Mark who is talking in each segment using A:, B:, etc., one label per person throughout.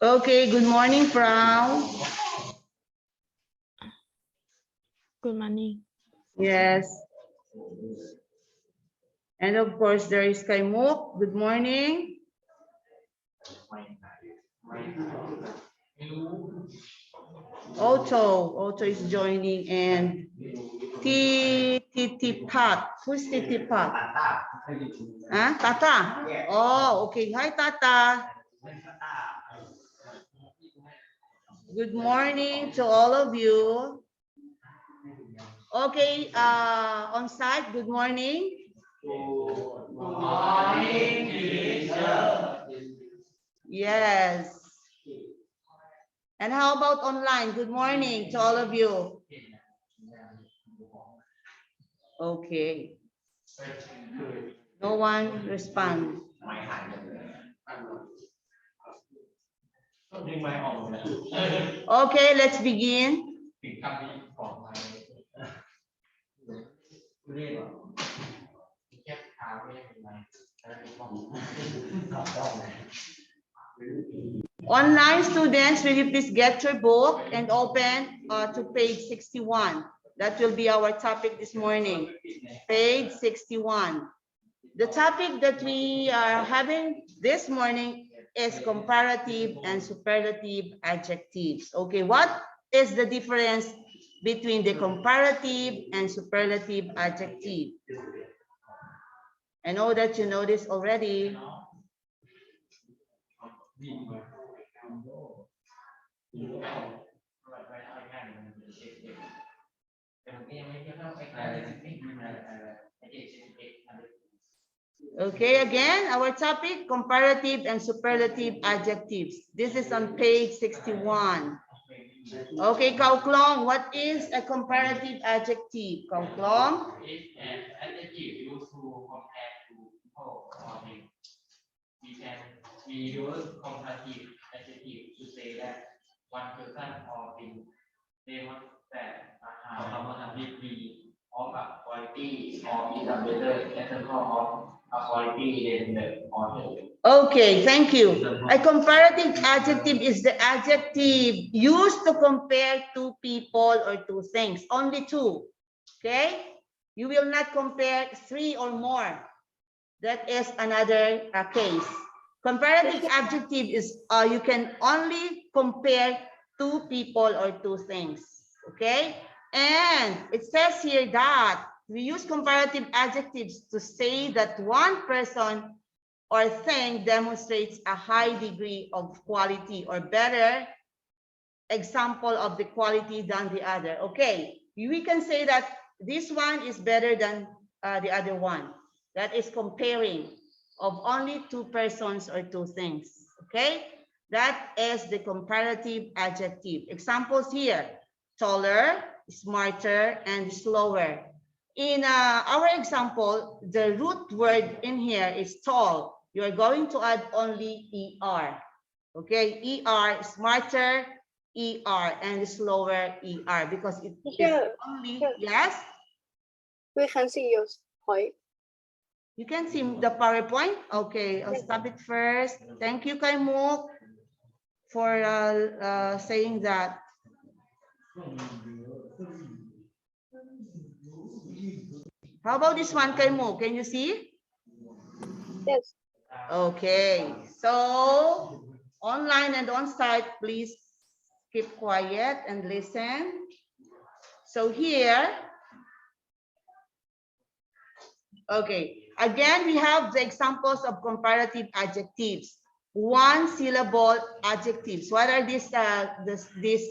A: Okay, good morning, Frau.
B: Good morning.
A: Yes. And of course, there is Kaimuk. Good morning. Otto is joining, and Titipat. Who's Titipat? Huh? Tata. Oh, okay. Hi, Tata. Good morning to all of you. Okay, on site, good morning. Good morning, teacher. Yes. And how about online? Good morning to all of you. Okay. No one respond. Okay, let's begin. Online students, will you please get your book and open to page 61. That will be our topic this morning. Page 61. The topic that we are having this morning is comparative and superlative adjectives. Okay, what is the difference between the comparative and superlative adjective? I know that you know this already. Okay, again, our topic, comparative and superlative adjectives. This is on page 61. Okay, Kau Klong, what is a comparative adjective? Kau Klong?
C: It's an adjective used to compare two people or things. We use comparative adjective to say that one person or thing demonstrate a degree of a quality or is a better example of a quality than the other.
A: Okay, thank you. A comparative adjective is the adjective used to compare two people or two things, only two. Okay, you will not compare three or more. That is another case. Comparative adjective is you can only compare two people or two things. Okay, and it says here that we use comparative adjectives to say that one person or thing demonstrates a high degree of quality or better example of the quality than the other. Okay, we can say that this one is better than the other one. That is comparing of only two persons or two things. Okay, that is the comparative adjective. Examples here: taller, smarter, and slower. In our example, the root word in here is tall. You are going to add only ER. Okay, ER, smarter, ER, and slower, ER, because it is only, yes?
B: We can see your point.
A: You can see the PowerPoint? Okay, I'll stop it first. Thank you, Kaimuk, for saying that. How about this one, Kaimuk? Can you see?
B: Yes.
A: Okay, so online and on-site, please keep quiet and listen. So here, okay, again, we have the examples of comparative adjectives. One syllable adjectives. What are these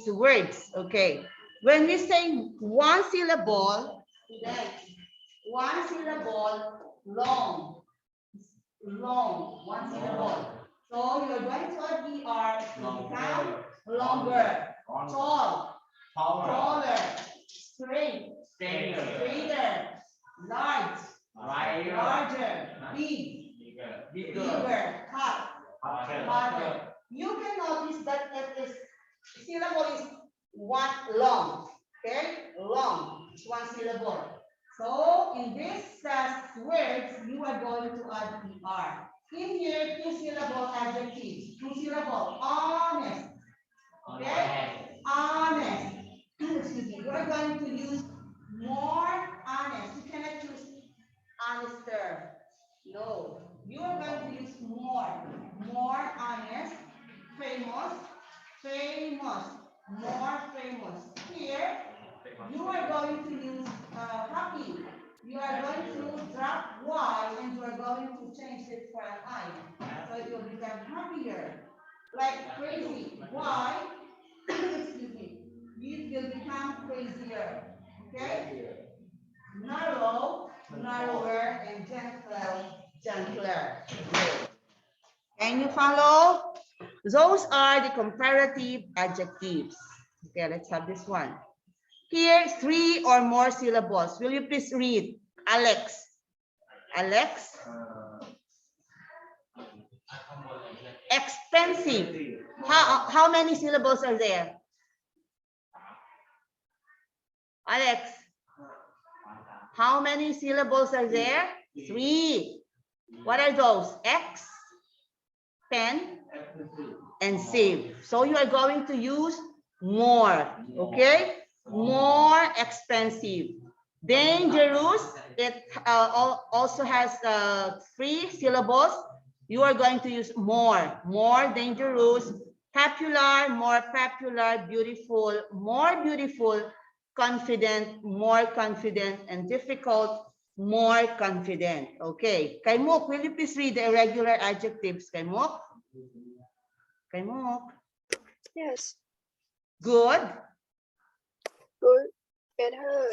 A: words? Okay, when we say one syllable, long. Long, one syllable. So you're going to add ER to become longer, tall, taller, straight, straighter, large, larger, big, Bigger. Harder. You can notice that it is syllable is one long. Okay, long. It's one syllable. So in this words, you are going to add er. In here, two syllable adjectives. Two syllable. Honest. Okay, honest. Excuse me. You are going to use more honest. You cannot use honester. No, you are going to use more honest, famous, more famous. Here, you are going to use happy. You are going to drop Y and you are going to change it for an I. So it will become happier. Like crazy. Y, excuse me, it will become crazier. Okay? Narrow, narrower, and gentler. Can you follow? Those are the comparative adjectives. Okay, let's have this one. Here, 3 or more syllables. Will you please read? Alex. Alex. Expensive. How many syllables are there? Alex. How many syllables are there? 3. What are those? X, pen, and save. So you are going to use more. Okay? More expensive. Dangerous. It also has 3 syllables. You are going to use more. More dangerous. Popular, more popular. Beautiful, more beautiful. Confident, more confident, and difficult, more confident. Okay. Kaimuk, will you please read the irregular adjectives? Kaimuk? Kaimuk?
B: Yes.
A: Good.
B: Good. Better.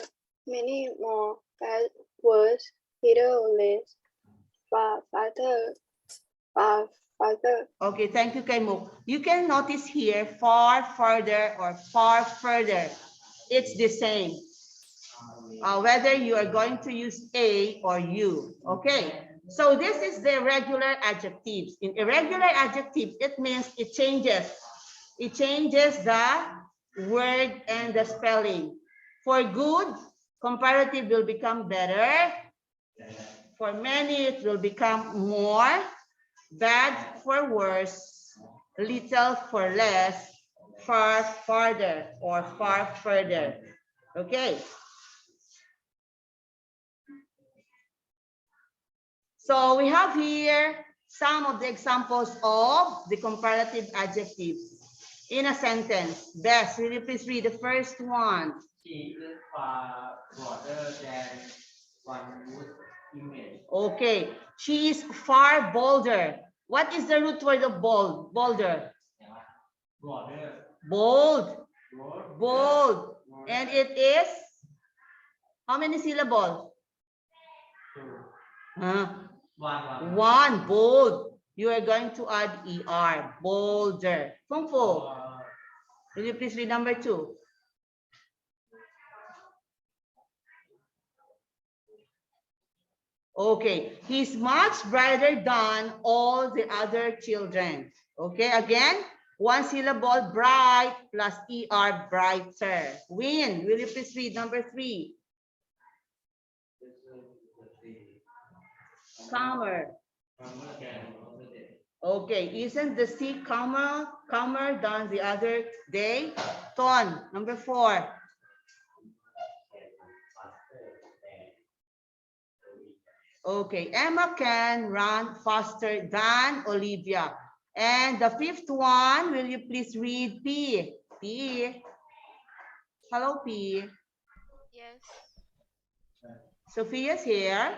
B: Many more. Bad. Worse. Little less. Far. Farther. Far. Farther.
A: Okay, thank you, Kaimuk. You can notice here far, farther, or far further. It's the same. Whether you are going to use A or U. Okay, so this is the irregular adjectives. In irregular adjectives, it means it changes. It changes the word and the spelling. For good, comparative will become better. For many, it will become more. Bad for worse. Little for less. Far farther or far further. Okay. So we have here some of the examples of the comparative adjectives in a sentence. Bess, will you please read the first one?
C: She is far broader than one would imagine.
A: Okay, she is far bolder. What is the root word of bold? Bolder.
C: Broader.
A: Bold. Bold. And it is how many syllables? One. Bold. You are going to add ER. Bolder. Kung Fu. Will you please read number 2? Okay. He's much brighter than all the other children. Okay. Again, one syllable, bright plus ER, brighter. Win. Will you please read number 3? Calmer. Okay, isn't the sea calmer than the other day? Ton, number 4. Okay, Emma can run faster than Olivia. And the 5th one, will you please read P? P. Hello, P.
D: Yes.
A: Sophia's here.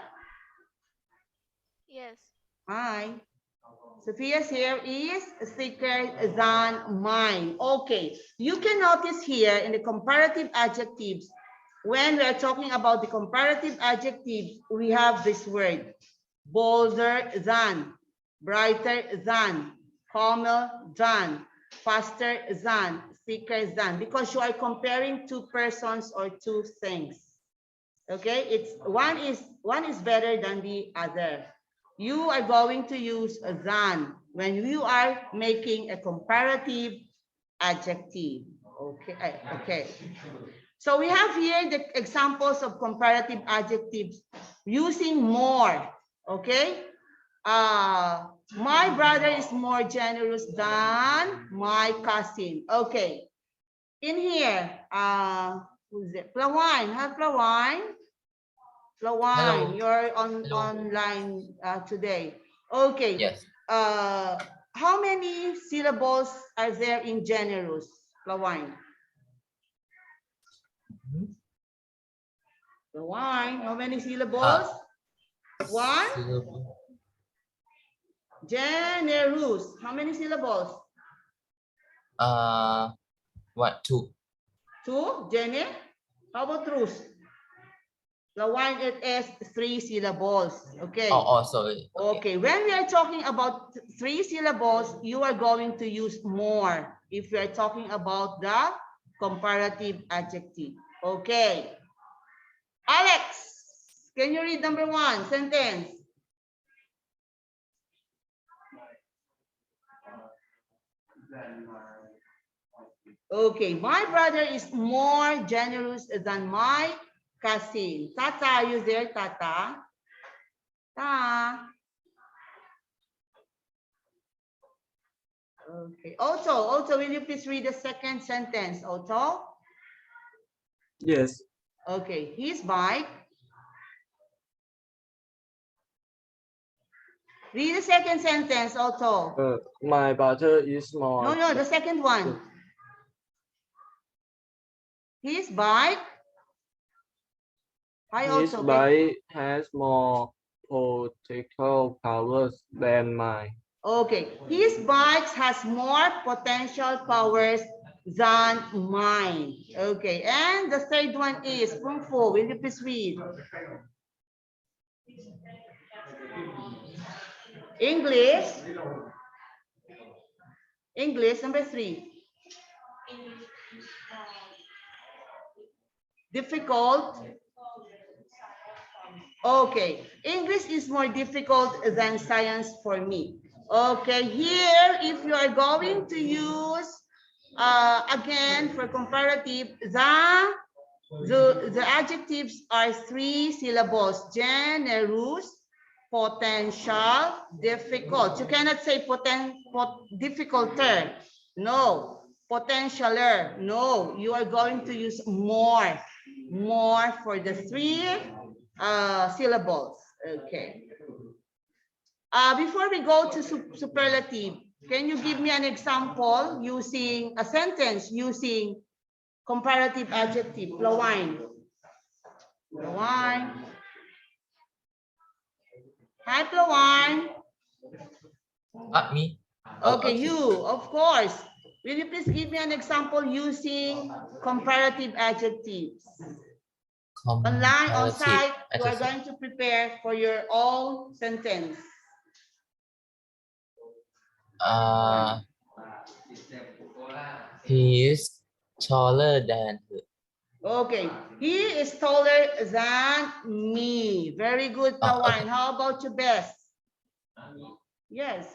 D: Yes.
A: Hi. Sophia's here is thicker than mine. Okay, you can notice here in the comparative adjectives, when we are talking about the comparative adjectives, we have this word, bolder than, brighter than, calmer than, faster than, thicker than, because you are comparing 2 persons or 2 things. Okay, it's one is better than the other. you are going to use than when you are making a comparative adjective. Okay, okay. So we have here the examples of comparative adjectives using more. Okay. My brother is more generous than my cousin. Okay. In here, who's it? Plawine. Hi, Plawine. Plawine,
D: Hello.
A: you're
D: Hello.
A: online today. Okay.
D: Yes.
A: How many syllables are there in generous, Plawine? Plawine, how many syllables? One.
D: Syllable.
A: Generous, how many syllables?
D: What? Two.
A: Two. Jenny, how about Rus? Plawine, it is 3 syllables. Okay.
D: Oh, sorry.
A: Okay, when we are talking about 3 syllables, you are going to use more if we are talking about the comparative adjective. Okay. Alex, can you read number 1 sentence? Okay, my brother is more generous than my cousin. Tata, are you there, Tata? Ta. Okay. Otto, will you please read the second sentence, Otto?
E: Yes.
A: Okay, his bike. Read the second sentence, Otto.
E: My brother is more.
A: No, the second one. His bike. Hi,
E: His
A: Otto.
E: bike has more potential powers than mine.
A: Okay, his bike has more potential powers than mine. Okay, and the third one is Kung Fu. Will you please read? English. English, number 3. Difficult. Okay, English is more difficult than science for me. Okay, here, if you are going to use, again, for comparative, the adjectives are 3 syllables: generous, potential, difficult. You cannot say difficulter. No. Potentialer. No. You are going to use more. More for the 3 syllables. Okay. Before we go to superlative, can you give me an example using a sentence using comparative adjective? Plawine. Plawine. Hi, Plawine.
D: Me.
A: Okay, you, of course. Will you please give me an example using comparative adjectives? Online, on
D: Comparative
A: site, you are
D: adjective.
A: going to prepare for your own sentence.
D: He is taller than her.
A: Okay, he is taller than me. Very good, Plawine.
D: Okay.
A: How about you, Best? Yes.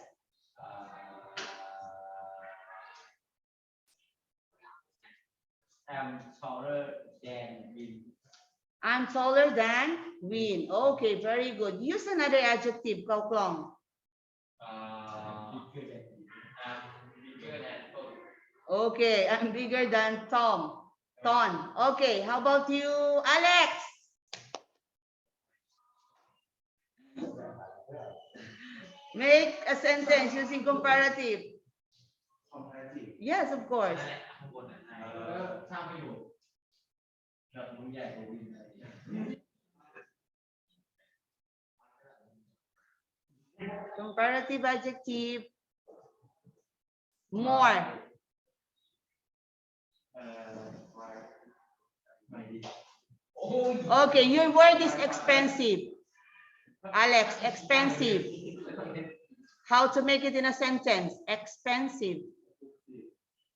C: I'm taller than Win.
A: I'm taller than Win. Okay, very good. Use another adjective, Kau Klong.
C: I'm bigger than Tom.
A: Okay, I'm bigger than Tom. Ton. Okay, how about you, Alex? Make a sentence using comparative.
C: Comparative.
A: Yes, of course.
C: สร้างประโยชน์แบบมึงใหญ่กว่าวินอะไรอย่างเงี้ย
A: Comparative adjective. More. Okay, your word is expensive. Alex, expensive. How to make it in a sentence? Expensive.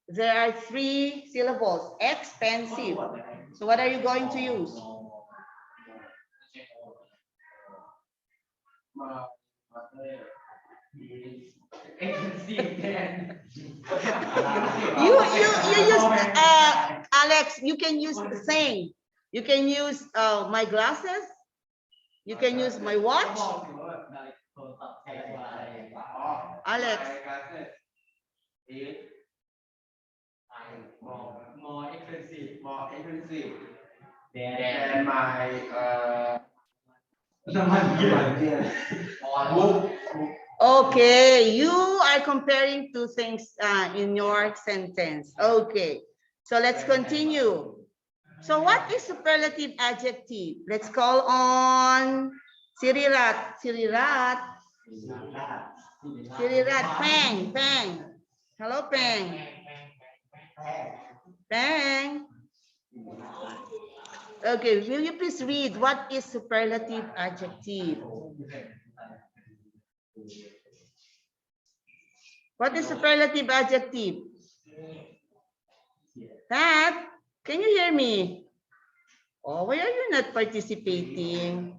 A: There are 3 syllables. Expensive. So what are you going to use?
C: Expensive then.
A: You use Alex, you can use the same. You can use my glasses. You can use my watch. Alex.
C: More expensive.
F: More expensive
C: Then
F: than my
C: the
F: book.
A: Okay, you are comparing two things in your sentence. Okay, so let's continue. So what is superlative adjective? Let's call on Sirirat. Sirirat. Sirirat. Peng. Peng. Hello, Peng. Peng. Okay, will you please read what is superlative adjective? What is superlative adjective? Pat, can you hear me? Oh, why are you not participating?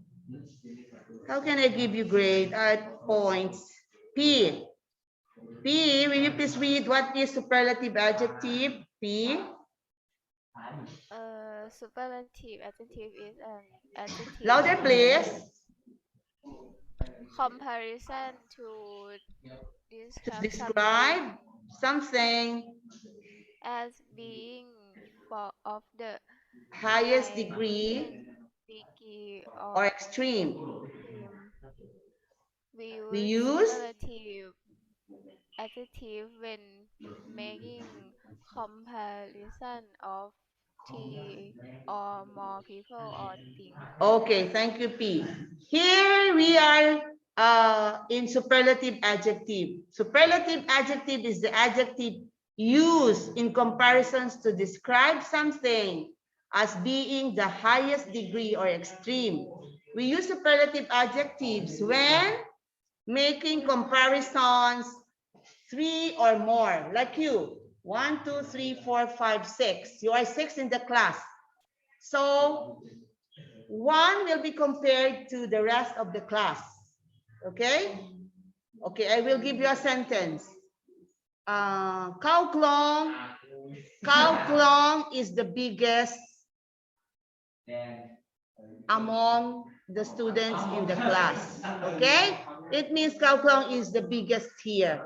A: How can I give you grade at points? P. P, will you please read what is superlative adjective? P.
G: Superlative adjective is an adjective
A: Louder, please.
G: comparison to
A: To
G: describe
A: describe something
G: as being of the
A: highest
G: highest
A: degree
G: degree
A: or
G: of
A: extreme.
G: extreme. We
A: We
G: use
A: use
G: superlative adjective when making comparison of three or more people or things.
A: Okay, thank you, P. Here we are in superlative adjective. Superlative adjective is the adjective used in comparisons to describe something as being the highest degree or extreme. We use superlative adjectives when making comparisons three or more, like you. 1, 2, 3, 4, 5, 6. You are 6 in the class. So one will be compared to the rest of the class. Okay? Okay, I will give you a sentence. Cow Klong is the biggest among the students in the class. Okay? It means Cow Klong is the biggest here.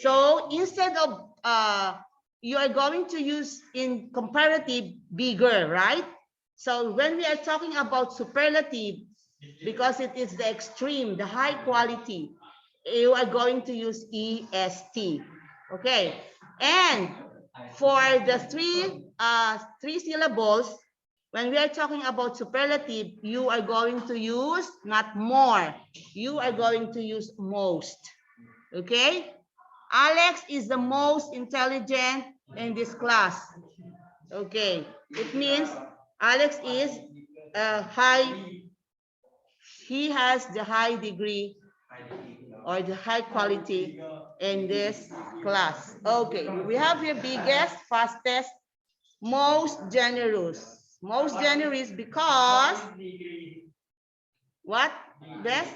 A: So instead of you are going to use in comparative bigger, right? So when we are talking about superlative, because it is the extreme, the high quality, you are going to use EST. Okay. And for the three syllables, when we are talking about superlative, you are going to use not more. You are going to use most. Okay. Alex is the most intelligent in this class. Okay. It means Alex is he has the high degree or the high quality in this class. Okay, we have here biggest, fastest, most generous. Most generous because what? Best?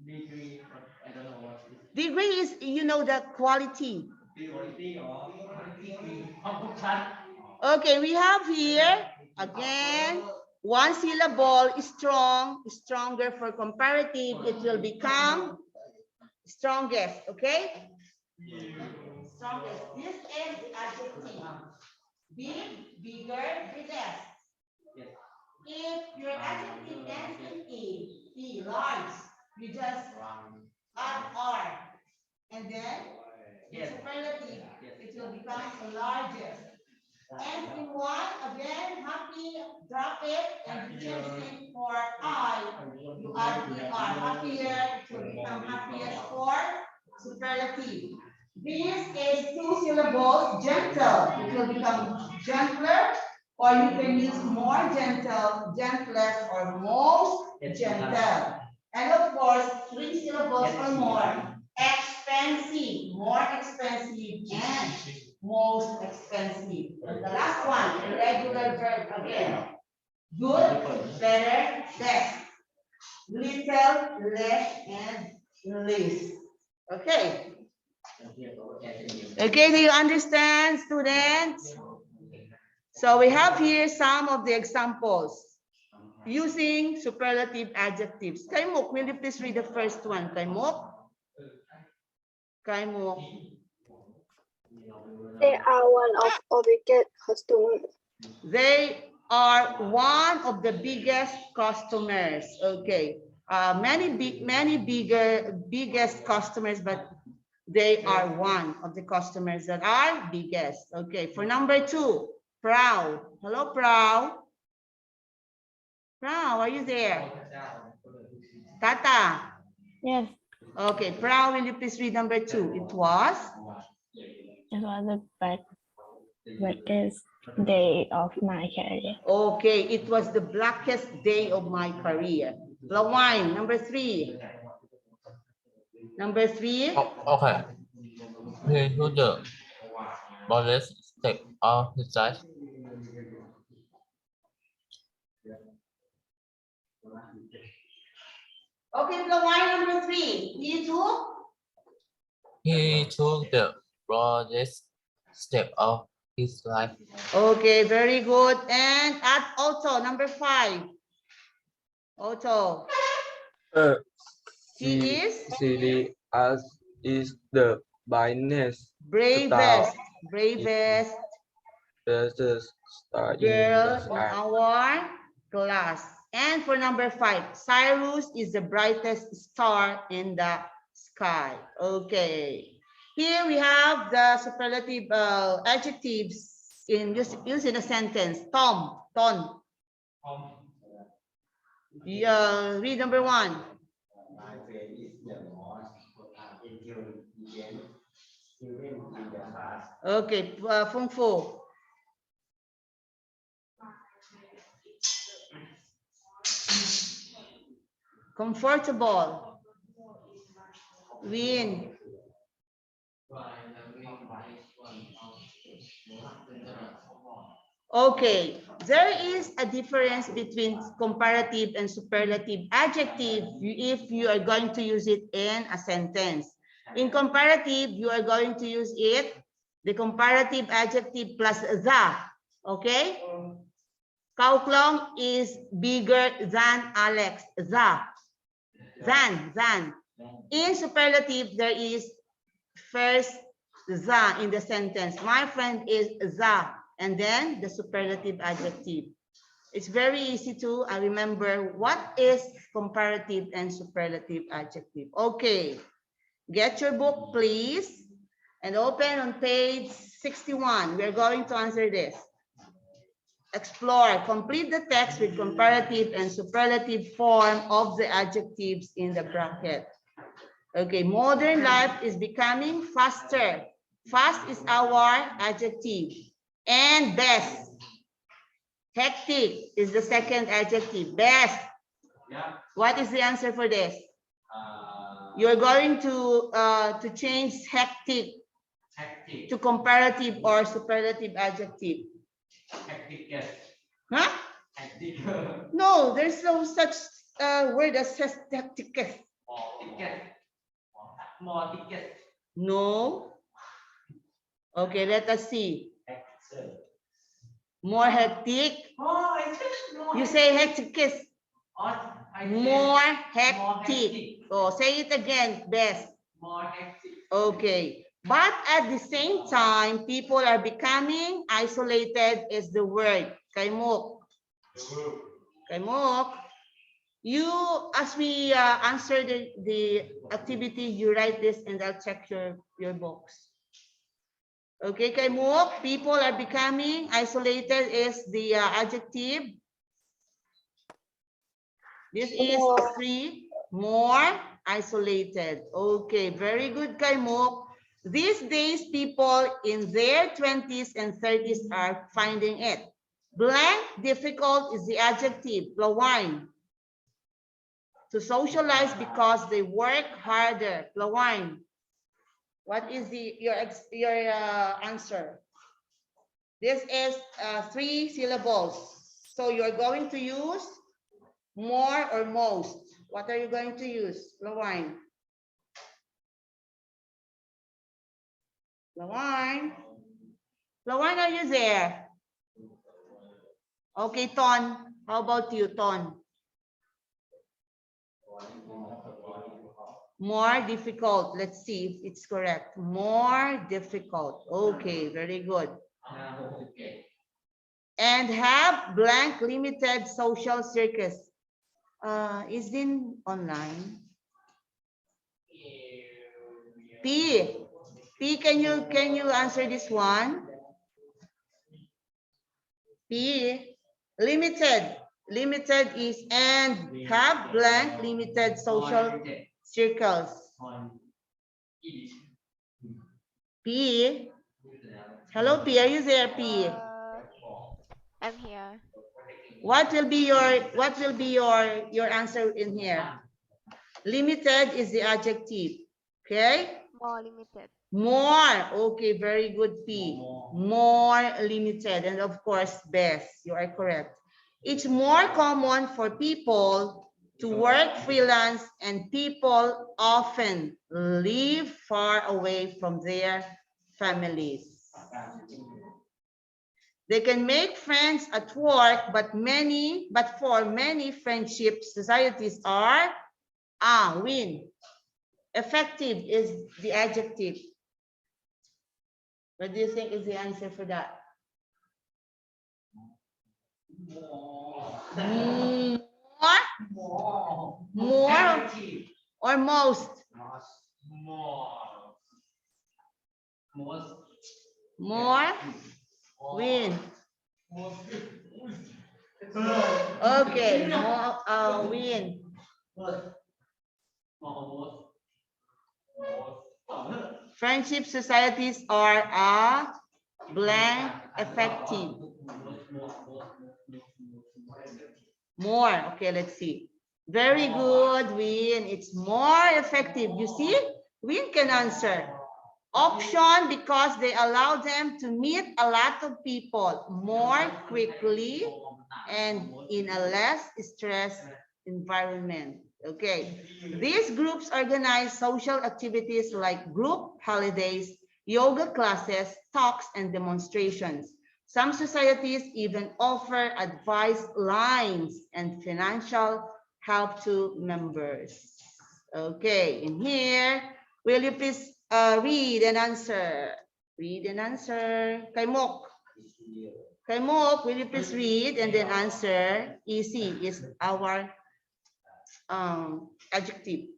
C: Degree, I don't know what is
A: Degree is, you know, the quality. Okay, we have here again one syllable is strong, stronger for comparative. It will become strongest. Okay, strongest. This is the adjective. Big, bigger, biggest. If your adjective ends in E, large, you just add R, and then in superlative, it will become largest. And in one, again, happy, drop it, and you change it for I. You add ER, happier, it will become happiest for superlative. This is two syllables, gentle. It will become gentler, or you can use more gentle, gentlest, or most gentle. And of course, three syllables or more, expensive, more expensive, and most expensive. And the last one, irregular verb again. Good, better, best. little, less, and least. Okay. Okay, do you understand, students? So we have here some of the examples using superlative adjectives. Kaimuk, will you please read the first one? Kaimuk? Kaimuk.
B: They are one of our biggest customers.
A: They are one of the biggest customers. Okay. Many biggest customers, but they are one of the customers that are biggest. Okay. For number 2, proud. Hello, proud. Proud, are you there? Tata.
H: Yes,
A: Okay, proud, will you please read number 2? It was?
H: it was the blackest day of my career.
A: Okay, it was the blackest day of my career. Lawine, number 3. Number 3.
D: Okay. He took the boldest step of his life.
A: Okay, Lawine, number 3. You too?
D: He took the boldest step of his life.
A: Okay, very good. And at Otto, number 5. Otto, he is
E: Silly as is the brightness
A: bravest
E: star in
A: girl
E: the
A: in
E: sky.
A: our class. And for number 5, Cyrus is the brightest star in the sky. Okay. Here we have the superlative adjectives in used in a sentence. Tom, Ton. Read number 1.
F: My friend is the most intelligent student in the class.
A: Okay, Fung Fu. Comfortable. Win. Okay, there is a difference between comparative and superlative adjective if you are going to use it in a sentence. In comparative, you are going to use it, the comparative adjective plus the, okay? Kauklong is bigger than Alex, than. In superlative, there is first the in the sentence. My friend is the, and then the superlative adjective. It's very easy to remember what is comparative and superlative adjective. Okay, get your book, please, and open on page 61. We're going to answer this. Explore, complete the text with comparative and superlative form of the adjectives in the bracket. Okay, modern life is becoming faster. Fast is our adjective. And best. Hectic is the second adjective. Best.
C: Yeah.
A: What is the answer for this? You're going to change hectic to comparative or superlative adjective.
C: Hectic, yes.
A: Huh?
C: Hectic.
A: No, there's no such word as hectic.
C: More ticket.
A: No. Okay, let us see. More hectic.
C: Oh, I said more.
A: You say hectic. More hectic.
C: hectic.
A: Oh, say it again, best.
C: More hectic.
A: Okay. But at the same time, people are becoming isolated is the word. Kaimuk. Kaimuk. You, as we answer the activity, you write this and I'll check your box. Okay, Kaimuk, people are becoming isolated is the adjective. This is 3, more isolated. Okay, very good, Kaimuk. These days, people in their 20s and 30s are finding it. Blank, difficult is the adjective, Lawine. To socialize because they work harder. Lawine, what is your answer? This is 3 syllables. So you're going to use more or most. What are you going to use? Lawine. Lawine. Lawine, are you there? Okay, Ton. How about you, Ton? More difficult. Let's see if it's correct. More difficult. Okay, very good. And have blank limited social circus. Is in online. P. P, can you answer this one? P. Limited. Limited is and have blank limited social circles. P. Hello, P. Are you there, P?
G: I'm here.
A: What will be your answer in here? Limited is the adjective. Okay?
G: More limited.
A: More. Okay, very good, P. More limited. And of course, best. You are correct. It's more common for people to work freelance, and people often live far away from their families. They can make friends at work, but for many friendship societies are win. Effective is the adjective. What do you think is the answer for that? More or most? More win. Okay, more win. Friendship societies are blank effective. More. Okay, let's see. Very good, Win. It's more effective. You see, Win can answer. Option because they allow them to meet a lot of people more quickly and in a less stressed environment. Okay, these groups organize social activities like group holidays, yoga classes, talks, and demonstrations. Some societies even offer advice lines and financial help to members. Okay, in here, will you please read and answer? Read and answer. Kaimok. Kaimok, will you please read and then answer? Easy is our adjective.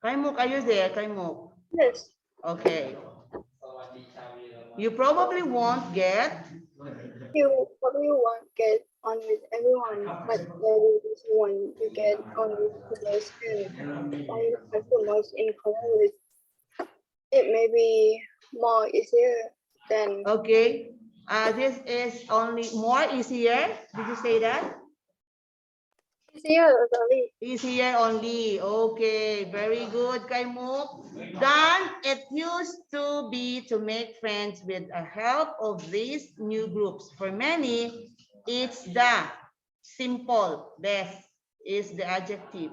A: Kaimok, are you there, Kaimok?
B: Yes.
A: Okay. You probably won't get.
B: You probably won't get on with everyone, but there is one you get on with the most and find customers in common with. It may be more easier than
A: Okay. This is only more easier. Did you say that?
B: easier, sorry.
A: Easier only. Okay, very good, Kaimuk. Then it used to be to make friends with the help of these new groups. For many, it's the simple best is the adjective.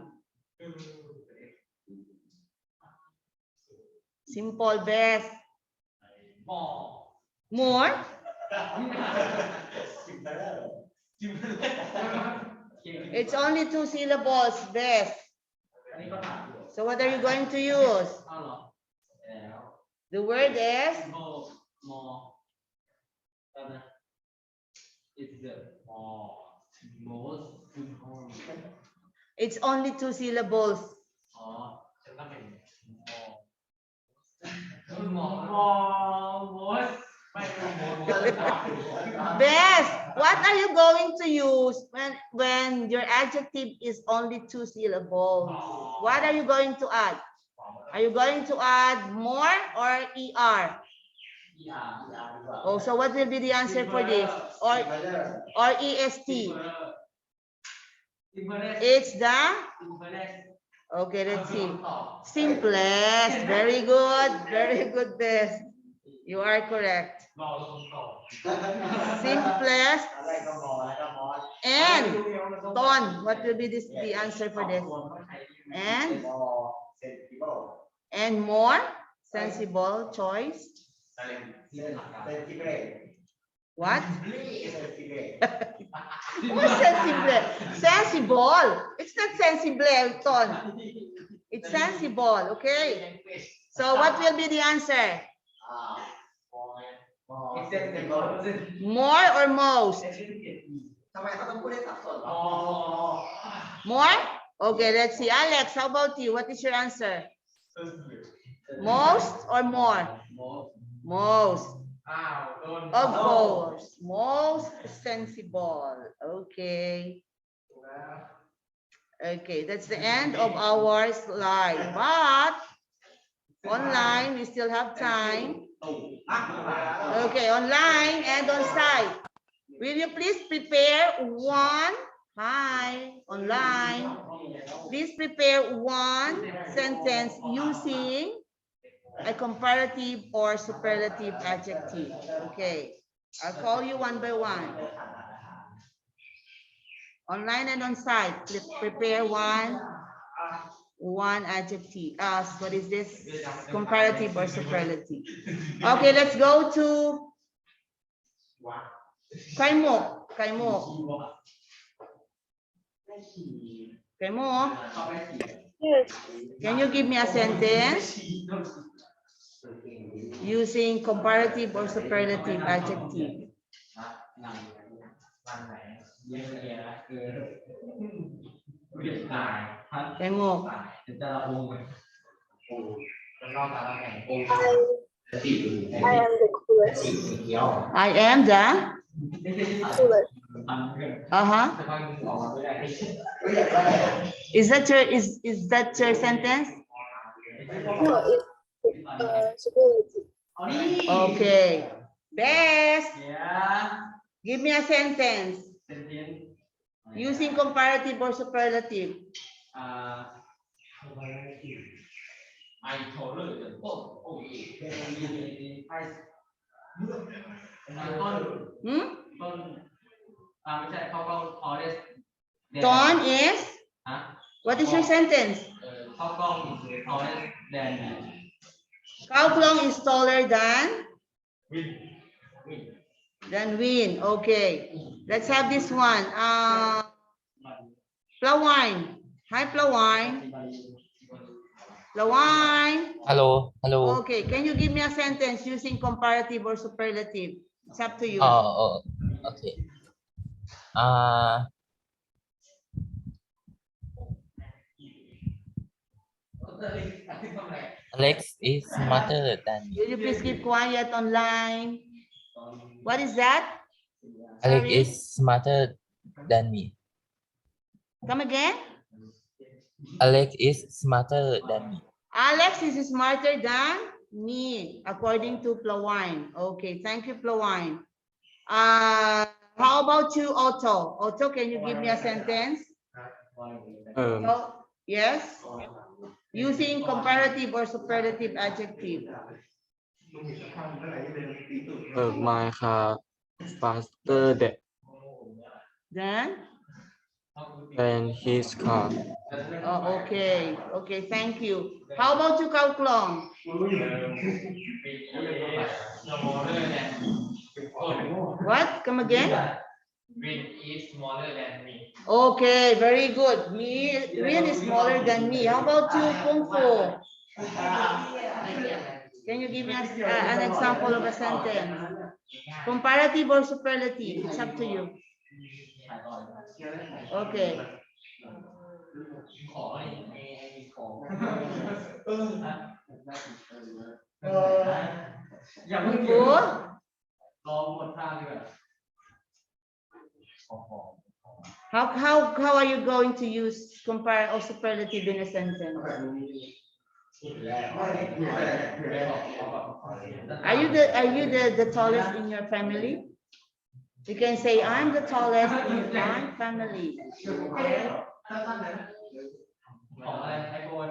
A: Simple best. More? It's only 2 syllables, best. So what are you going to use? The word is? It's only 2 syllables. Best. What are you going to use when your adjective is only 2 syllables? What are you going to add? Are you going to add more or ER? Oh, so what will be the answer for this? Or EST? It's the? Okay, let's see. Simplest. Very good. Very good, best. You are correct.
C: รอลงต่อ
A: Simplest
F: อะไรก็มอแล้วก็มอ
A: and Ton. What will be the answer for this? And
F: มอเซนติโบ
A: and more sensible choice.
F: เซนติเบร
A: What?
F: เซนติเบร
A: What's sensible? Sensible. It's not sensible, Ton. It's sensible. Okay. So what will be the answer?
F: มอเซนติโบ
A: More or most?
F: ทำไมเขาต้องพูดให้สับสน
C: อ๋อ
A: More? Okay, let's see. Alex, how about you? What is your answer? Most or more? Most.
C: อ้าวโดน
A: Of course. Most sensible. Okay. Okay, that's the end of our slide. But online, we still have time. Okay, online and on site. Will you please prepare one? Hi, online. Please prepare one sentence using a comparative or superlative adjective. Okay, I'll call you one by one. Online and on site, please prepare one adjective. What is this? Comparative or superlative? Okay, let's go to Kaimo. Kaimo. Kaimo,
B: Yes.
A: can you give me a sentence using comparative or superlative adjective?
C: วันไหนเยี่ยมเยียร์คือเวียดนามพัน
A: Kaimo.
C: จะละองค์เป็นรอบการละแข่งองค์
B: I am the coolest.
A: I am the
B: Coolest.
A: uh-huh. Is that your sentence?
B: No, it's superlative.
A: Okay. Best.
C: เยี่ย
A: Give me a sentence
C: เซนเทน
A: using comparative or superlative.
C: ไอโทรเลยจะต้นโอ้ยไอต้น
A: Hmm?
C: ต้นไม่ใช่เขาก็ทอเลส
A: Ton is
C: ฮะ
A: what is your sentence?
C: เข้ากล้องคือทอเลสแดน
A: How long is taller than
C: วินวิน
A: win? Okay. Let's have this one. Plawine. Hi, Plawine. Plawine.
D: Hello, hello.
A: Okay. Can you give me a sentence using comparative or superlative? It's up to you.
D: Oh, okay. Alex is smarter than me.
A: Will you please keep quiet online? What is that?
D: Alex
A: Sorry?
D: is smarter than me.
A: Come again?
D: Alex is smarter than me.
A: Alex is smarter than me, according to Plawine. Okay, thank you, Plawine. How about you, Otto? Otto, can you give me a sentence? Oh, yes. Using comparative or superlative adjective.
E: My car faster
A: Then?
E: than his car.
A: Oh, okay. Okay, thank you. How about you, Kao Klong? What? Come again?
C: Win is smaller than me.
A: Okay, very good. Win is smaller than me. How about you, Kung Fu? Can you give me an example of a sentence? Comparative or superlative? It's up to you. Okay.
C: ขอให้ของอย่า
A: Kung
C: เพิ่ง
A: Fu?
C: รอหมดท่าดีกว่า
A: How are you going to use compare or superlative in a sentence? Are you the tallest in your family? You can say I'm the tallest in my family. Okay?
C: ของอะไรไอโฟน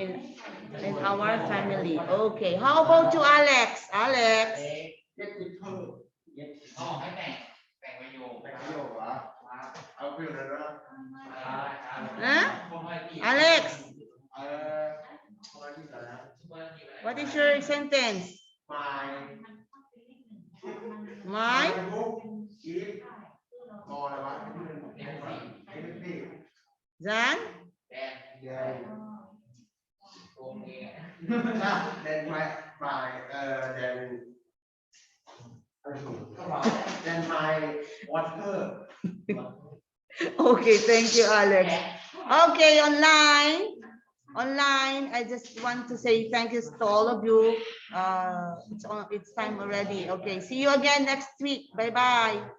A: In in our family. Okay. How about you, Alex? Alex.
F: get it her get
C: อ๋อให้แต่งประโยค
F: แต่ประโยคเหรอเอาประโยคนั้นว่า
A: Huh? Alex,
F: เอออะไรที่ไหนนะ
A: what is your sentence?
F: my
A: My
F: book is พอแล้ววะที่มันที่
A: Zan?
C: แดน
F: then
C: โกงเอง
F: then my then then my water
A: Okay, thank you, Alex. Okay, online, I just want to say thank you to all of you. It's time already. Okay, see you again next week. Bye-bye.